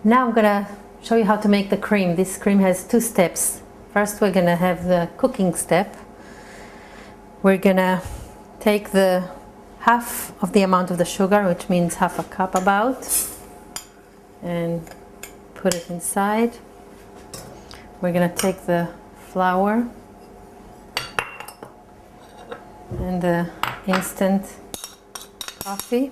Now I'm gonna show you how to make the cream. This cream has two steps. First we're gonna have the cooking step. We're gonna take the half of the amount of the sugar, which means half a cup about, and put it inside. We're gonna take the flour and the instant coffee,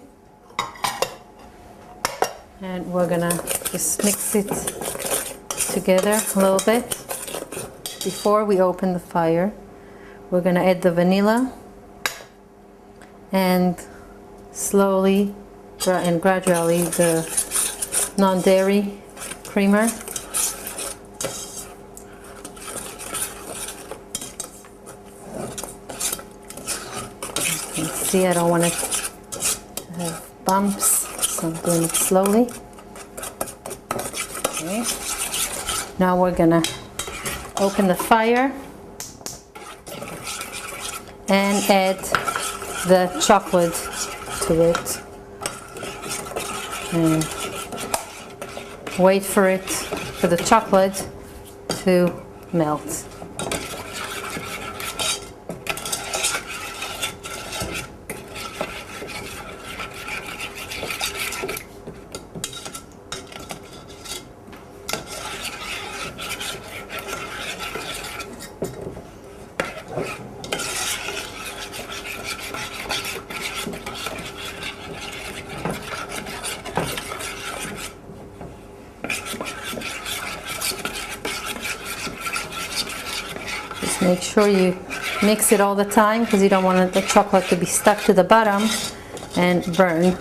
and we're gonna just mix it together a little bit. Before we open the fire, we're gonna add the vanilla and slowly and gradually the non-dairy creamer. You can see I don't want it to have bumps, so I'm doing it slowly. Okay. Now we're gonna open the fire and add the chocolate to it and wait for the chocolate to melt. Just make sure you mix it all the time because you don't want the chocolate to be stuck to the bottom and burn.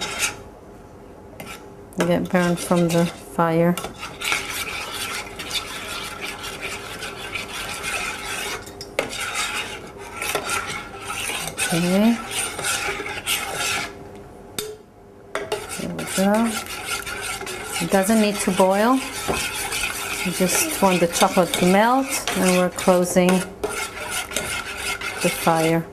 You get burned from the fire. Okay. There we go. It doesn't need to boil. You just want the chocolate to melt, and we're closing the fire.